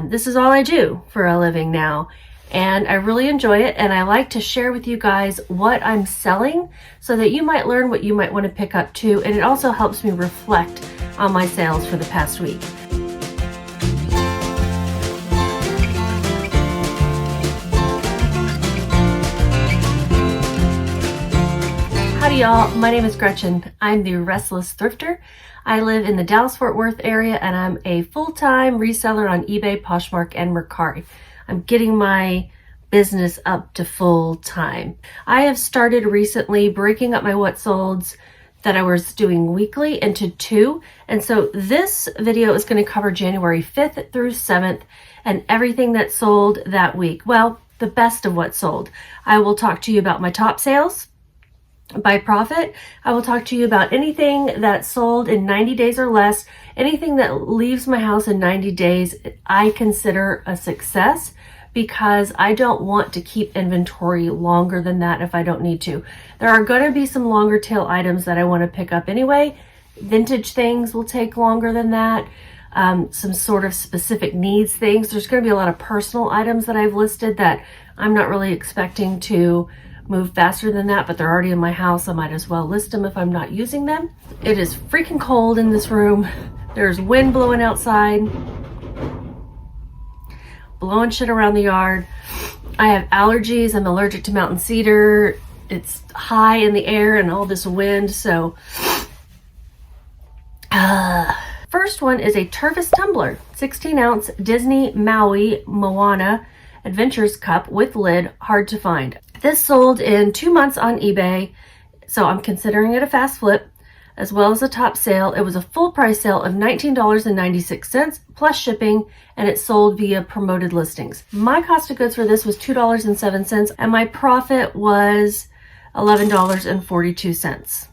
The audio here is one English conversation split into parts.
This is all I do for a living now, and I really enjoy it, and I like to share with you guys what I'm selling so that you might learn what you might want to pick up too, and it also helps me reflect on my sales for the past week. Howdy y'all, my name is Gretchen. I'm the Restless Thrifter. I live in the Dallas-Fort Worth area, and I'm a full-time reseller on eBay, Poshmark, and Mercari. I'm getting my business up to full-time. I have started recently breaking up my what solds that I was doing weekly into 2. And so this video is going to cover January 5th through 7th and everything that sold that week. Well, the best of what sold. I will talk to you about my top sales by profit. I will talk to you about anything that sold in 90 days or less. Anything that leaves my house in 90 days, I consider a success because I don't want to keep inventory longer than that if I don't need to. There are going to be some longer tail items that I want to pick up anyway. Vintage things will take longer than that. Some sort of specific needs things. There's going to be a lot of personal items that I've listed that I'm not really expecting to move faster than that, but they're already in my house. I might as well list them if I'm not using them. It is freaking cold in this room. There's wind blowing outside, blowing shit around the yard. I have allergies. I'm allergic to mountain cedar. It's high in the air and all this wind. So first one is a Tervis tumbler, 16 ounce Disney Maui Moana Adventures cup with lid, hard to find. This sold in 2 months on eBay, so I'm considering it a fast flip, as well as a top sale. It was a full price sale of $19.96 plus shipping, and it sold via promoted listings. My cost of goods for this was $2.07, and my profit was $11.42.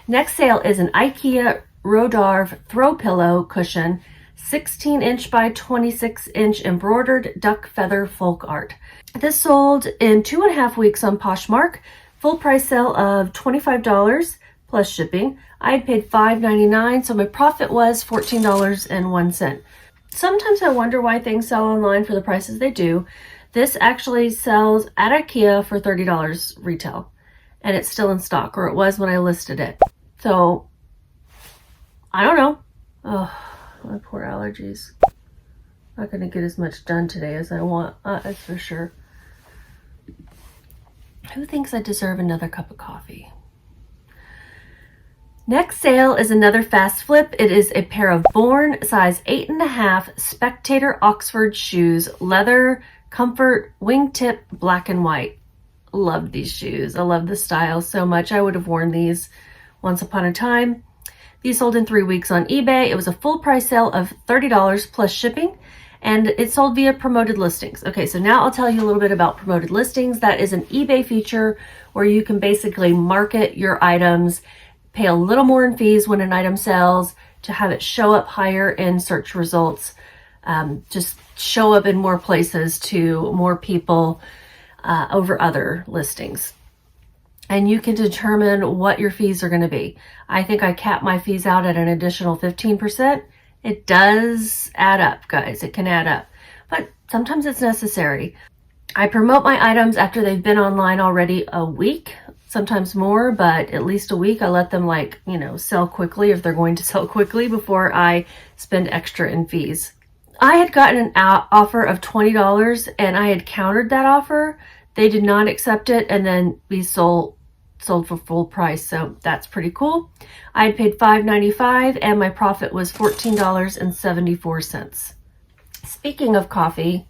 Next sale is an IKEA Rodarv throw pillow cushion, 16-inch by 26-inch embroidered duck feather folk art. This sold in 2.5 weeks on Poshmark. Full price sale of $25 plus shipping. I had paid $5.99, so my profit was $14.01. Sometimes I wonder why things sell online for the prices they do. This actually sells at IKEA for $30 retail, and it's still in stock, or it was when I listed it. So, I don't know. Oh, my poor allergies. Not going to get as much done today as I want, that's for sure. Who thinks I deserve another cup of coffee? Next sale is another fast flip. It is a pair of Born size 8.5 Spectator Oxford shoes, leather, comfort, wingtip, black and white. Love these shoes. I love the style so much. I would have worn these once upon a time. These sold in 3 weeks on eBay. It was a full price sale of $30 plus shipping, and it sold via promoted listings. Okay, so now I'll tell you a little bit about promoted listings. That is an eBay feature where you can basically market your items, pay a little more in fees when an item sells to have it show up higher in search results, just show up in more places to more people over other listings. And you can determine what your fees are going to be. I think I cap my fees out at an additional 15%. It does add up, guys. It can add up. But sometimes it's necessary. I promote my items after they've been online already a week, sometimes more, but at least a week. I let them sell quickly if they're going to sell quickly before I spend extra in fees. I had gotten an offer of $20 and I had countered that offer. They did not accept it, and then we sold for full price, so that's pretty cool. I had paid $5.95 and my profit was $14.74. Speaking of coffee,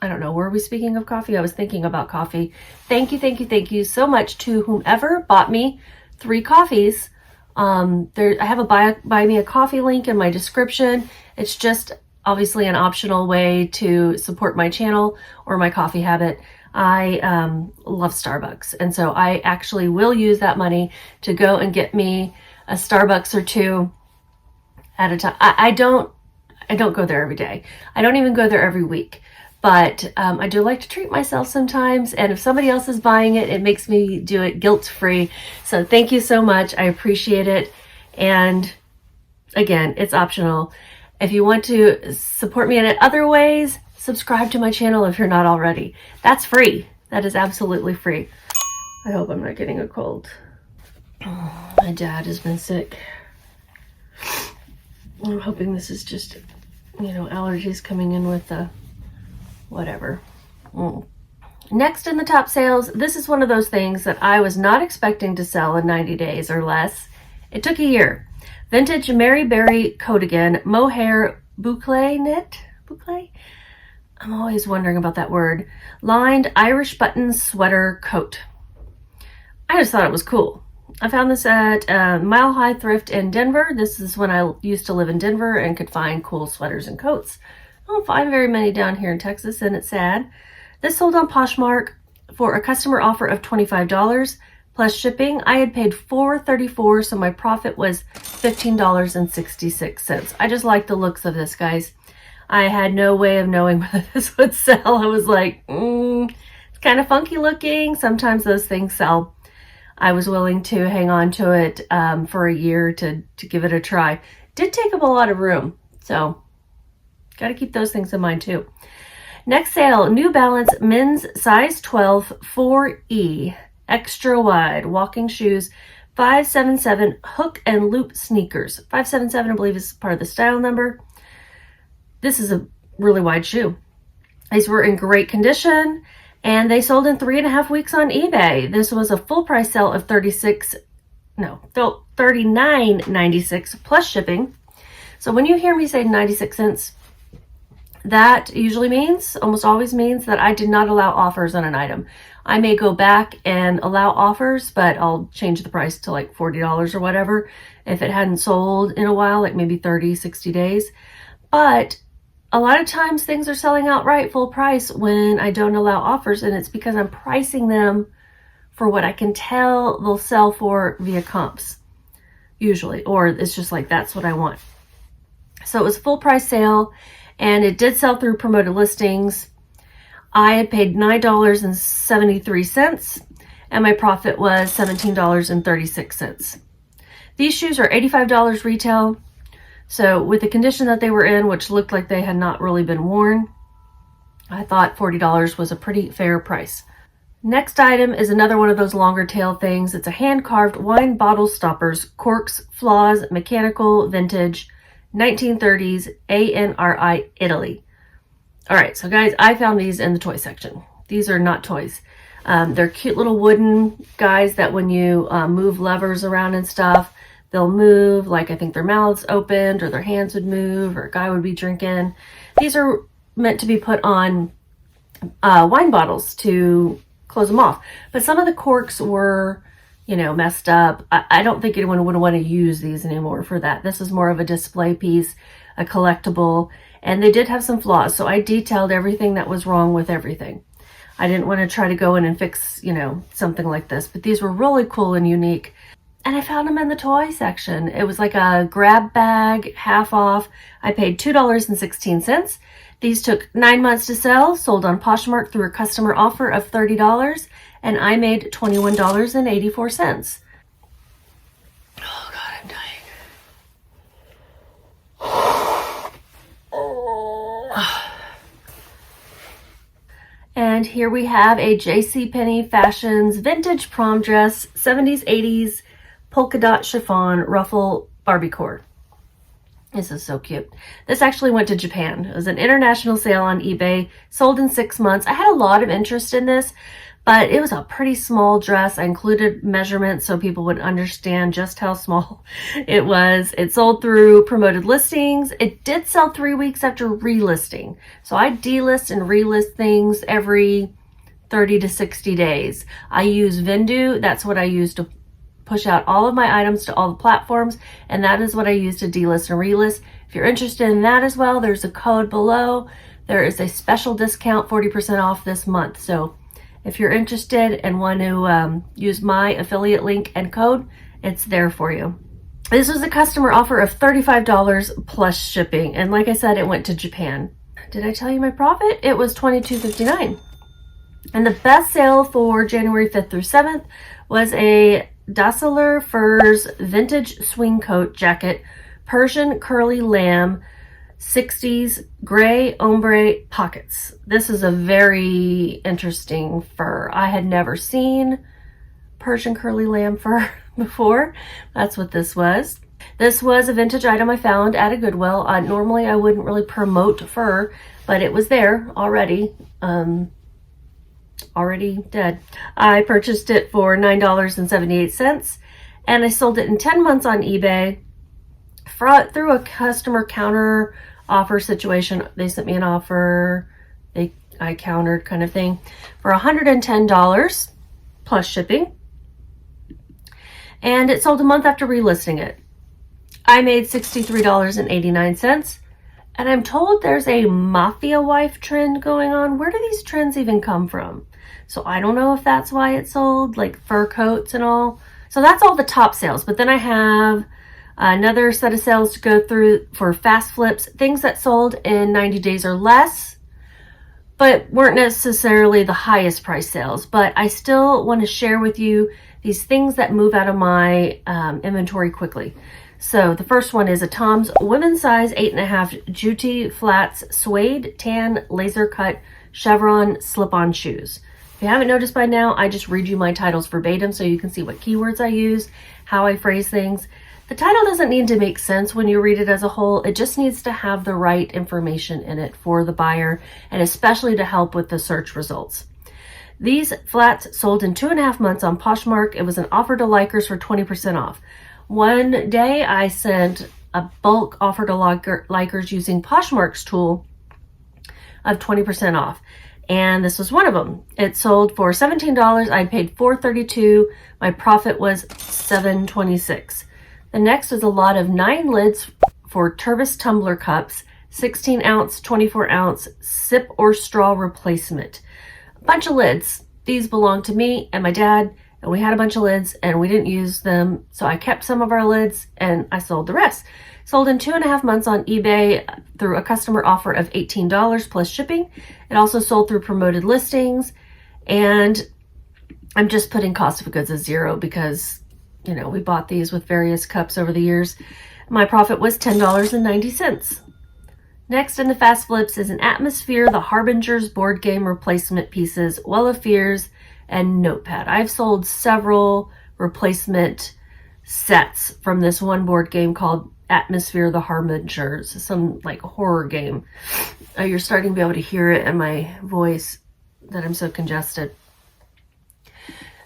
I don't know, were we speaking of coffee? I was thinking about coffee. Thank you so much to whomever bought me 3 coffees. I have a buy me a coffee link in my description. It's just obviously an optional way to support my channel or my coffee habit. I love Starbucks, and so I actually will use that money to go and get me a Starbucks or 2 at a time. I don't go there every day. I don't even go there every week, but I do like to treat myself sometimes, and if somebody else is buying it, it makes me do it guilt-free. So thank you so much. I appreciate it, and again, it's optional. If you want to support me in other ways, subscribe to my channel if you're not already. That's free. That is absolutely free. I hope I'm not getting a cold. Oh, my dad has been sick. I'm hoping this is just, allergies coming in with the whatever. Next in the top sales, this is one of those things that I was not expecting to sell in 90 days or less. It took a year. Vintage Mary Berry Coatigan Mohair Boucle Knit? Boucle? I'm always wondering about that word. Lined Irish button sweater coat. I just thought it was cool. I found this at Mile High Thrift in Denver. This is when I used to live in Denver and could find cool sweaters and coats. I don't find very many down here in Texas, and it's sad. This sold on Poshmark for a customer offer of $25 plus shipping. I had paid $4.34, so my profit was $15.66. I just like the looks of this, guys. I had no way of knowing whether this would sell. I was like, it's kind of funky looking. Sometimes those things sell. I was willing to hang on to it for a year to give it a try. Did take up a lot of room, so got to keep those things in mind too. Next sale, New Balance men's size 12 4E extra wide walking shoes, 577 hook and loop sneakers. 577, I believe, is part of the style number. This is a really wide shoe. These were in great condition, and they sold in 3.5 weeks on eBay. This was a full price sale of $39.96 plus shipping. So when you hear me say 96 cents, that usually means, almost always means, that I did not allow offers on an item. I may go back and allow offers, but I'll change the price to like $40 or whatever if it hadn't sold in a while, like maybe 30, 60 days. But a lot of times things are selling outright full price when I don't allow offers, and it's because I'm pricing them for what I can tell they'll sell for via comps, usually, or it's just like, that's what I want. So it was a full price sale, and it did sell through promoted listings. I had paid $9.73, and my profit was $17.36. These shoes are $85 retail. So with the condition that they were in, which looked like they had not really been worn, I thought $40 was a pretty fair price. Next item is another one of those longer tail things. It's a hand-carved wine bottle stoppers, corks, flaws, mechanical, vintage, 1930s, ANRI, Italy. All right, so guys, I found these in the toy section. These are not toys. They're cute little wooden guys that when you move levers around and stuff, they'll move, like I think their mouths opened or their hands would move or a guy would be drinking. These are meant to be put on wine bottles to close them off. But some of the corks were, messed up. I don't think anyone would want to use these anymore for that. This is more of a display piece, a collectible, and they did have some flaws. So I detailed everything that was wrong with everything. I didn't want to try to go in and fix, something like this, but these were really cool and unique. And I found them in the toy section. It was like a grab bag, half off. I paid $2.16. These took 9 months to sell, sold on Poshmark through a customer offer of $30, and I made $21.84. Oh God, I'm dying. And here we have a JCPenney Fashions vintage prom dress, 70s, 80s, polka dot chiffon ruffle Barbie cord. This is so cute. This actually went to Japan. It was an international sale on eBay, sold in 6 months. I had a lot of interest in this, but it was a pretty small dress. I included measurements so people would understand just how small it was. It sold through promoted listings. It did sell 3 weeks after relisting. So I delist and relist things every 30 to 60 days. I use Vendoo. That's what I use to push out all of my items to all the platforms, and that is what I use to delist and relist. If you're interested in that as well, there's a code below. There is a special discount, 40% off this month. So if you're interested and want to use my affiliate link and code, it's there for you. This was a customer offer of $35 plus shipping, and like I said, it went to Japan. Did I tell you my profit? It was $22.59. And the best sale for January 5th through 7th was a Dassler Furs vintage swing coat jacket, Persian curly lamb, 60s gray ombre pockets. This is a very interesting fur. I had never seen Persian curly lamb fur before. That's what this was. This was a vintage item I found at a Goodwill. Normally I wouldn't really promote fur, but it was there already, already dead. I purchased it for $9.78 and I sold it in 10 months on eBay through a customer counter offer situation. They sent me an offer, I countered kind of thing, for $110 plus shipping. And it sold a month after relisting it. I made $63.89. And I'm told there's a mafia wife trend going on. Where do these trends even come from? So I don't know if that's why it sold, like fur coats and all. So that's all the top sales. But then I have another set of sales to go through for fast flips, things that sold in 90 days or less, but weren't necessarily the highest price sales. But I still want to share with you these things that move out of my inventory quickly. So the first one is a Tom's women's size 8.5 Juti flats suede tan laser cut chevron slip-on shoes. If you haven't noticed by now, I just read you my titles verbatim so you can see what keywords I use, how I phrase things. The title doesn't need to make sense when you read it as a whole. It just needs to have the right information in it for the buyer and especially to help with the search results. These flats sold in 2.5 months on Poshmark. It was an offer to likers for 20% off. One day I sent a bulk offer to likers using Poshmark's tool of 20% off. And this was one of them. It sold for $17. I paid $4.32. My profit was $7.26. The next was a lot of 9 lids for Tervis tumbler cups, 16 ounce, 24 ounce sip or straw replacement. A bunch of lids. These belong to me and my dad. And we had a bunch of lids and we didn't use them. So I kept some of our lids and I sold the rest. Sold in 2.5 months on eBay through a customer offer of $18 plus shipping. It also sold through promoted listings. And I'm just putting cost of goods as 0 because, you know, we bought these with various cups over the years. My profit was $10.90. Next in the fast flips is an Atmosphere, the Harbingers board game replacement pieces, Well of Fears, and Notepad. I've sold several replacement sets from this one board game called Atmosphere, the Harbingers, some like horror game. You're starting to be able to hear it in my voice that I'm so congested.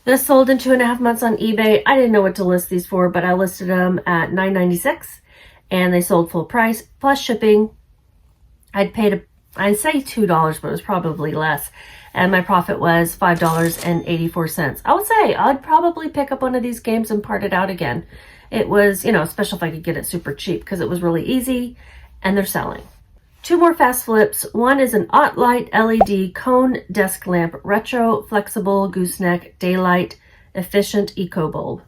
This sold in 2.5 months on eBay. I didn't know what to list these for, but I listed them at $9.96 and they sold full price plus shipping. I'd say $2, but it was probably less. And my profit was $5.84. I would say I'd probably pick up one of these games and part it out again. It was, you know, especially if I could get it super cheap because it was really easy and they're selling. 2 more fast flips. One is an OttLight LED cone desk lamp, retro, flexible, gooseneck, daylight, efficient eco bulb.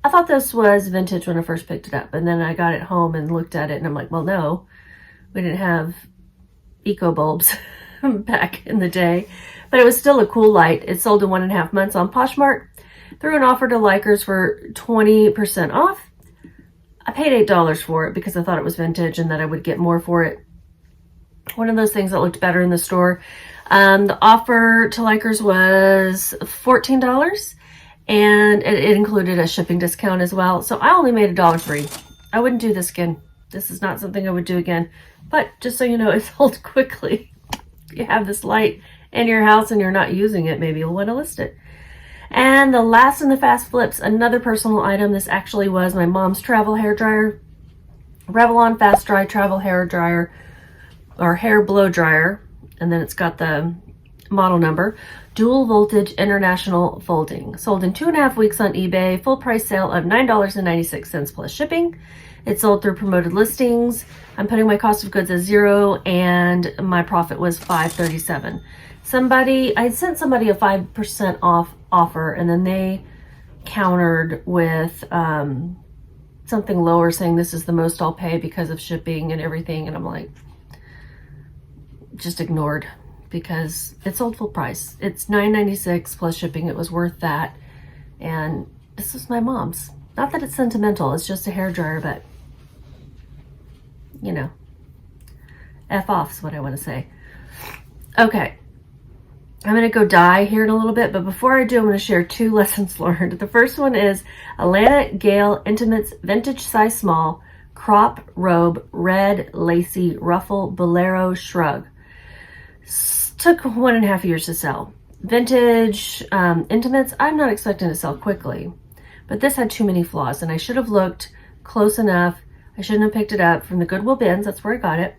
I thought this was vintage when I first picked it up, and then I got it home and looked at it and I'm like, well, no, we didn't have eco bulbs back in the day, but it was still a cool light. It sold in 1.5 months on Poshmark through an offer to likers for 20% off. I paid $8 for it because I thought it was vintage and that I would get more for it. One of those things that looked better in the store. The offer to likers was $14 and it included a shipping discount as well. So I only made $1.03. I wouldn't do this again. This is not something I would do again. But just so you know, it sold quickly. If you have this light in your house and you're not using it, maybe you'll want to list it. And the last in the fast flips, another personal item. This actually was my mom's travel hair dryer. Revlon Fast Dry Travel Hair Dryer, or hair blow dryer. And then it's got the model number. Dual voltage international folding. Sold in 2.5 weeks on eBay. Full price sale of $9.96 plus shipping. It sold through promoted listings. I'm putting my cost of goods as 0 and my profit was $5.37. I sent somebody a 5% off offer and then they countered with something lower saying this is the most I'll pay because of shipping and everything. And I'm like, just ignored because it sold full price. It's $9.96 plus shipping. It was worth that. And this is my mom's. Not that it's sentimental, it's just a hair dryer, but you know, F off is what I want to say. Okay. I'm going to go dye here in a little bit, but before I do, I'm going to share 2 lessons learned. The first one is Alana Gale Intimates Vintage Size Small Crop Robe Red Lacy Ruffle Bolero Shrug. Took 1.5 years to sell. Vintage intimates, I'm not expecting to sell quickly, but this had too many flaws, and I should have looked close enough. I shouldn't have picked it up from the Goodwill bins. That's where I got it.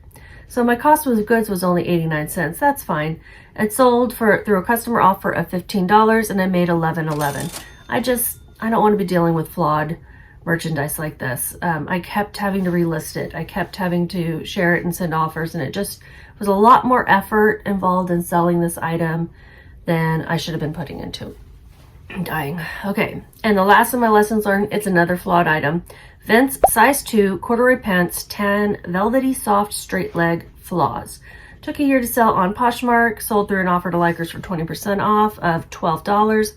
So my cost of goods was only 89 cents. That's fine. It sold through a customer offer of $15, and I made $11.11. I don't want to be dealing with flawed merchandise like this. I kept having to relist it. I kept having to share it and send offers, and it just was a lot more effort involved in selling this item than I should have been putting into dyeing. Okay, and the last of my lessons learned, it's another flawed item. Vince size 2 corduroy pants, tan, velvety soft straight leg flaws. Took a year to sell on Poshmark, sold through an offer to likers for 20% off of $12.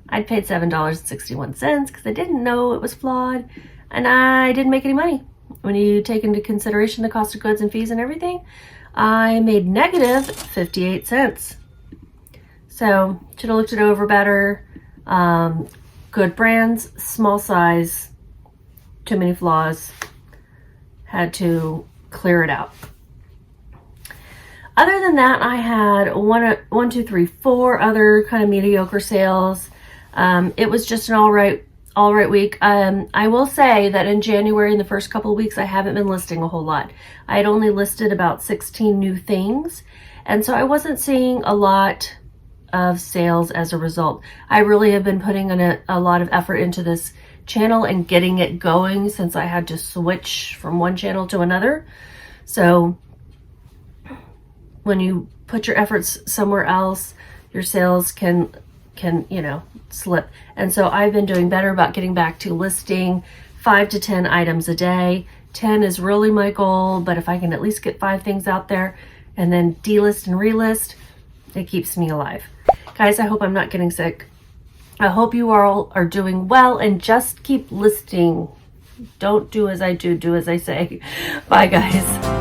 I'd paid $7.61 because I didn't know it was flawed, and I didn't make any money. When you take into consideration the cost of goods and fees and everything, I made negative 58 cents. So should have looked it over better. Good brands, small size, too many flaws. Had to clear it out. Other than that, I had 4 other kind of mediocre sales. It was just an all right week. I will say that in January, in the first couple of weeks, I haven't been listing a whole lot. I had only listed about 16 new things, and so I wasn't seeing a lot of sales as a result. I really have been putting in a lot of effort into this channel and getting it going since I had to switch from one channel to another. So when you put your efforts somewhere else, your sales can slip. And so I've been doing better about getting back to listing 5 to 10 items a day. 10 is really my goal, but if I can at least get 5 things out there and then delist and relist, it keeps me alive. Guys, I hope I'm not getting sick. I hope you all are doing well, and just keep listing. Don't do as I do as I say. Bye, guys.